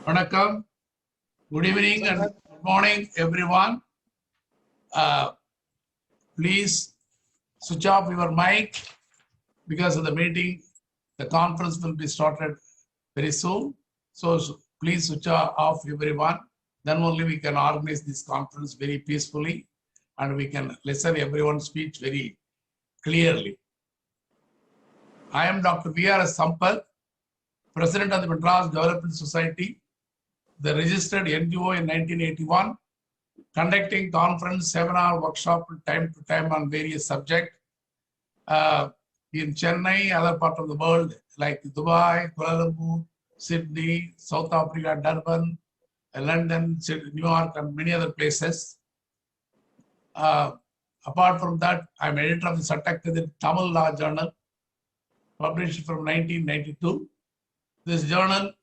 Vanakkam, good evening and good morning, everyone. Please switch off your mic because of the meeting. The conference will be started very soon. So please switch off everyone. Then only we can organize this conference very peacefully and we can listen everyone's speech very clearly. I am Dr. V.R.S.Sambath, President of the Madras Development Society, the registered NGO in 1981, conducting conference, seminar, workshop time to time on various subjects in Chennai, other part of the world like Dubai, Kuala Lumpur, Sydney, South Africa, Durban, London, New York, and many other places. Apart from that, I'm editor of the Sattakadi Tamil Law Journal, published from 1992. This journal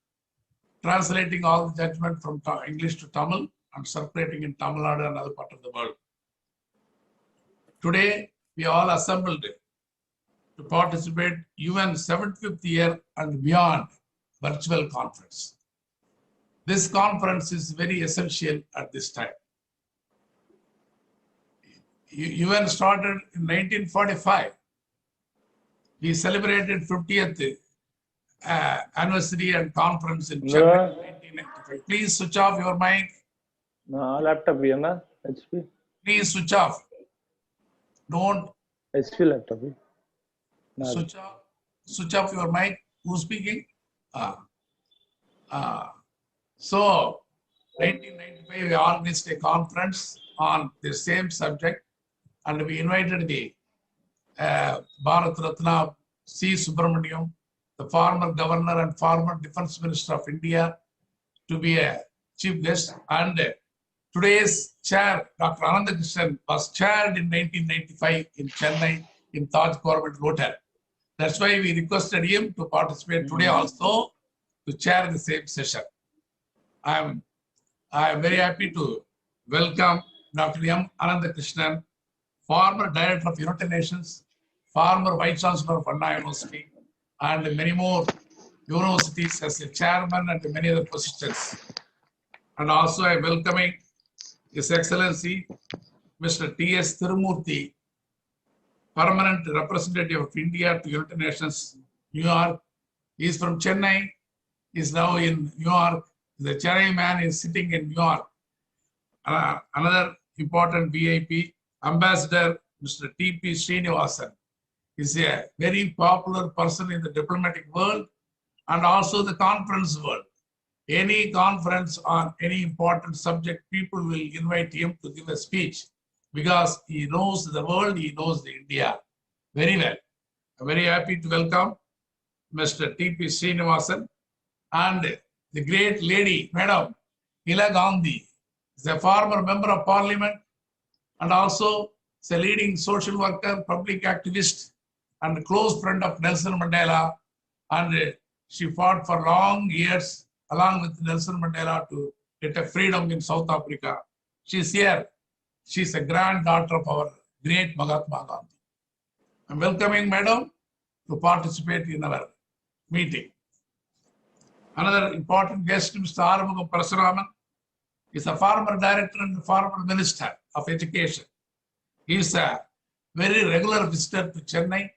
translating all the judgment from English to Tamil and circulating in Tamil Nadu and other part of the world. Today, we all assembled to participate UN 75th year and beyond virtual conference. This conference is very essential at this time. UN started in 1945. We celebrated 50th anniversary and conference in Chennai 1995. Please switch off your mic. No, laptop na HP. Please switch off. Don't HP laptop. Switch off your mic. Who's speaking? So 1995 we organized a conference on the same subject and we invited the Bharat Ratna C. Subramaniam, the former governor and former defense minister of India, to be a chief guest. And today's chair, Dr. Anandakrishnan, was chaired in 1995 in Chennai in Taj Government Hotel. That's why we requested him to participate today also to chair the same session. I am very happy to welcome Dr. M. Anandakrishnan, former director of United Nations, former vice chancellor of Anna University, and many more universities as a chairman and many other positions. And also I am welcoming His Excellency Mr. T.S. Tirumurthy, permanent representative of India to United Nations, New York. He is from Chennai, he is now in New York. The Chennai man is sitting in New York. Another important VIP, Ambassador Mr. T.P. Srinivasan, is a very popular person in the diplomatic world and also the conference world. Any conference on any important subject, people will invite him to give a speech because he knows the world, he knows the India very well. I'm very happy to welcome Mr. T.P. Srinivasan and the great lady, Madam Hila Gandhi, is a former member of parliament and also is a leading social worker, public activist, and a close friend of Nelson Mandela. And she fought for long years along with Nelson Mandela to get a freedom in South Africa. She's here. She's a granddaughter of our great Mahatma Gandhi. I'm welcoming Madam to participate in our meeting. Another important guest, Mr. Arumugam Parasuraman, is a former director and former minister of education. He is a very regular visitor to Chennai.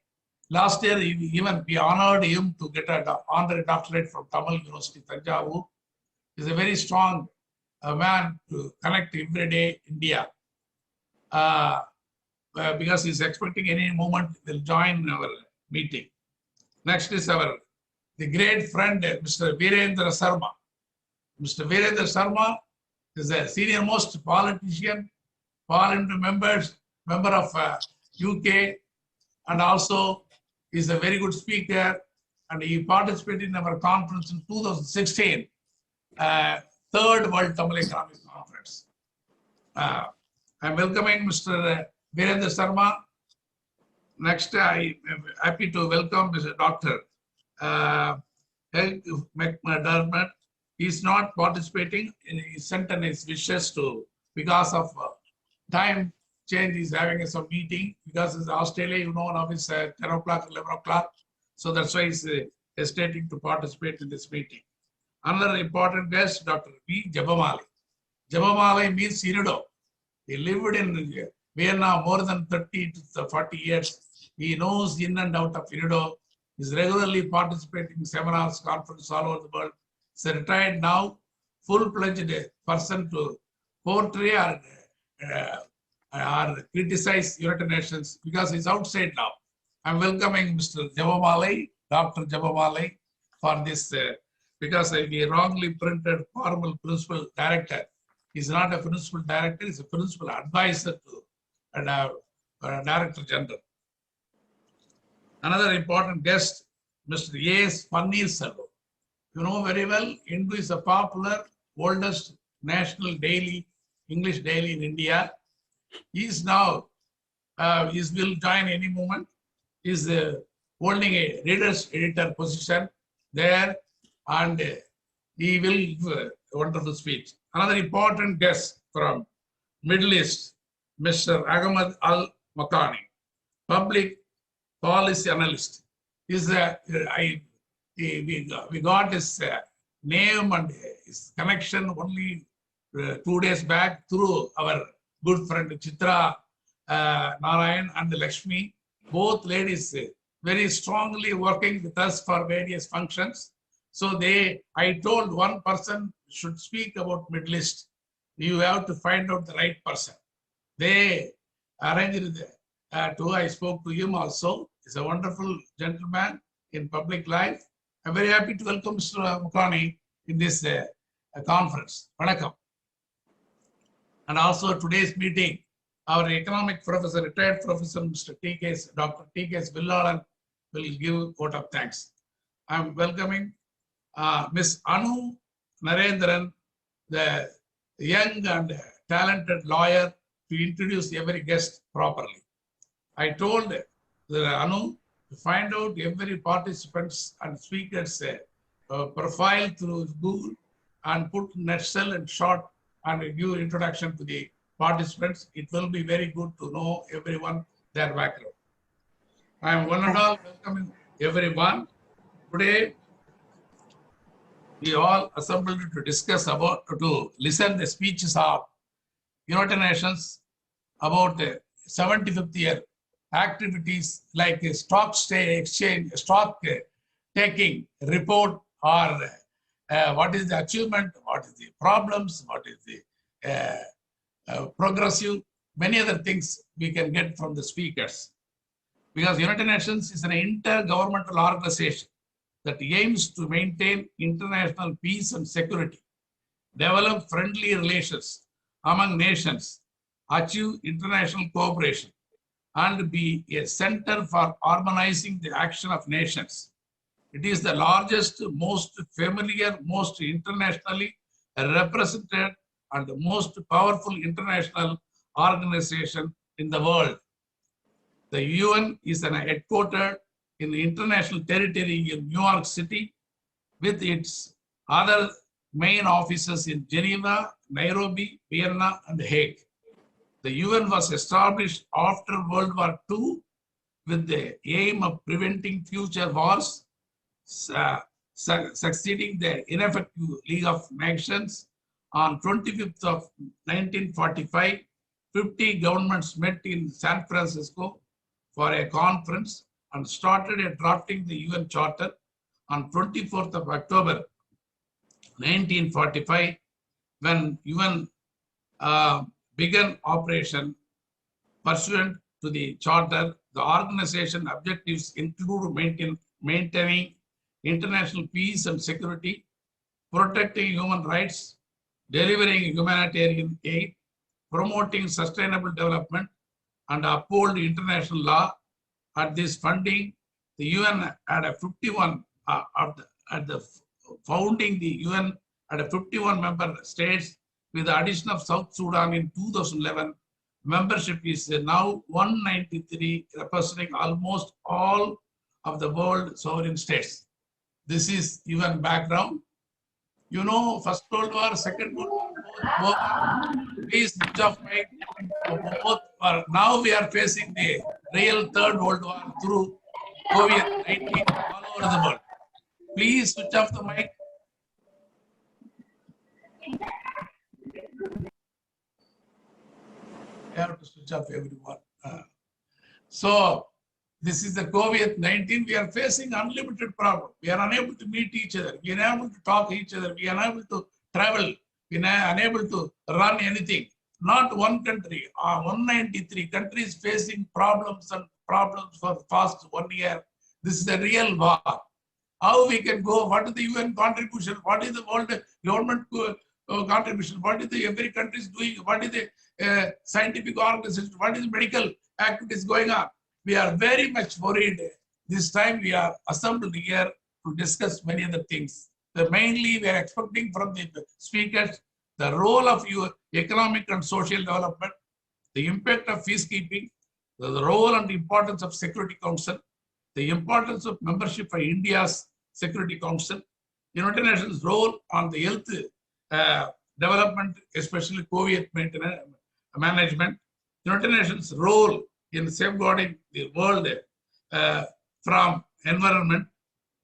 Last year, even we honored him to get an honorary doctorate from Tamil University, Tanjavur. He is a very strong man to connect every day India. Because he is expecting any moment will join our meeting. Next is the great friend, Mr. V.R.S.Sambath. Mr. V.R.S.Sambath is a senior most politician, parliament member of UK, and also is a very good speaker, and he participated in our conference in 2016, Third World Tamil Economic Conference. I'm welcoming Mr. V.R.S.Sambath. Next, I am happy to welcome Mr. Dr. McDermott. He is not participating. He sent in his wishes to, because of time change, he is having some meeting. Because it's Australia, you know, now it's 10 o'clock, 11 o'clock. So that's why he's hesitating to participate in this meeting. Another important guest, Dr. V. Jabamali. Jabamali means Sinido. He lived in Vienna more than 30 to 40 years. He knows in and out of Sinido. He is regularly participating in seminars, conferences all over the world. He's a retired now, full-fledged person to portray or criticize United Nations because he's outside now. I'm welcoming Mr. Jabamali, Dr. Jabamali, for this because we wrongly printed formal principal director. He's not a principal director, he's a principal advisor to Director General. Another important guest, Mr. A.S. Pannirselvam. You know very well, Hindu is a popular, oldest national daily, English daily in India. He is now, he will join any moment. He is holding a reader's editor position there, and he will give a wonderful speech. Another important guest from Middle East, Mr. Ahmad Al-Makani, public policy analyst. We got his name and his connection only 2 days back through our good friend Chitra Narayan and Lakshmi. Both ladies very strongly working with us for various functions. So I told one person should speak about Middle East. You have to find out the right person. They arranged I spoke to him also. He's a wonderful gentleman in public life. I'm very happy to welcome Mr. Mukani in this conference. Vanakkam. And also today's meeting, our economic professor, retired professor, Mr. Dr. T.K.S. Villalan will give a vote of thanks. I'm welcoming Ms. Anu Narendran, the young and talented lawyer, to introduce every guest properly. I told Anu to find out every participants and speakers profile through Google and put nutshell and short and give introduction to the participants. It will be very good to know everyone, their background. I am one and all welcoming everyone. Today, we all assembled to discuss about, to listen the speeches of United Nations about 75th year activities like a stock exchange, stock taking report, or what is the achievement, what is the problems, what is the progressive, many other things we can get from the speakers. Because United Nations is an intergovernmental organization that aims to maintain international peace and security, develop friendly relations among nations, achieve international cooperation, and be a center for harmonizing the action of nations. It is the largest, most familiar, most internationally represented, and most powerful international organization in the world. The UN is headquartered in the international territory in New York City, with its other main offices in Geneva, Nairobi, Vienna, and The Hague. The UN was established after World War II with the aim of preventing future wars, succeeding the ineffective League of Nations. On 25th of 1945, 50 governments met in San Francisco for a conference and started drafting the UN Charter. On 24th of October 1945, when UN began operation pursuant to the Charter, the organization objectives include maintaining international peace and security, protecting human rights, delivering humanitarian aid, promoting sustainable development, and uphold international law. At this funding, the UN had a 51 at the founding. The UN had a 51 member states. With the addition of South Sudan in 2011, membership is now 193, representing almost all of the world sovereign states. This is UN background. You know, First World War, Second World War, both peace, switch off mic, both are, now we are facing the real Third World War through COVID-19 all over the world. Please switch off the mic. I have to switch off everyone. So this is the COVID-19. We are facing unlimited problem. We are unable to meet each other. We are unable to talk to each other. We are unable to travel. We are unable to run anything. Not one country, 193 countries facing problems and problems for the past 1 year. This is a real war. How we can go? What is the UN contribution? What is the world government contribution? What is the every country is doing? What is the scientific organization? What is the medical activities going on? We are very much worried. This time we are assembled here to discuss many other things. Mainly we are expecting from the speakers the role of your economic and social development, the impact of peacekeeping, the role and importance of Security Council, the importance of membership for India's Security Council, United Nations role on the health development, especially COVID management, United Nations role in safeguarding the world from environment,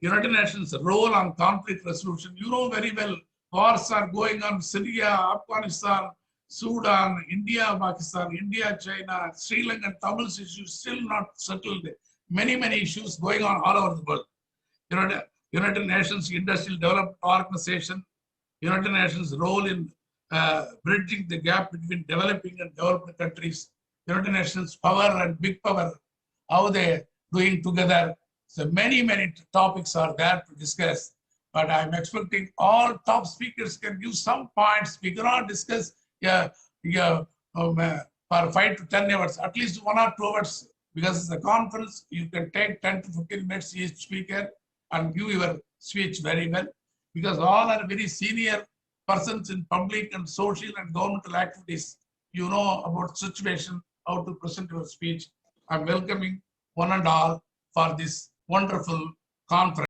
United Nations role on conflict resolution. You know very well, wars are going on Syria, Afghanistan, Sudan, India, Pakistan, India, China, Sri Lanka, and Tamil's issues still not settled. Many issues going on all over the world. United Nations Industrial Development Organization, United Nations role in bridging the gap between developing and developed countries, United Nations power and big power, how they doing together. So many topics are there to discuss, but I'm expecting all top speakers can give some points. We cannot discuss for 5 to 10 hours, at least 1 or 2 hours, because it's a conference. You can take 10 to 15 minutes each speaker and give your speech very well, because all are very senior persons in public and social and governmental activities. You know about situation, how to present your speech. I'm welcoming one and all for this wonderful conference.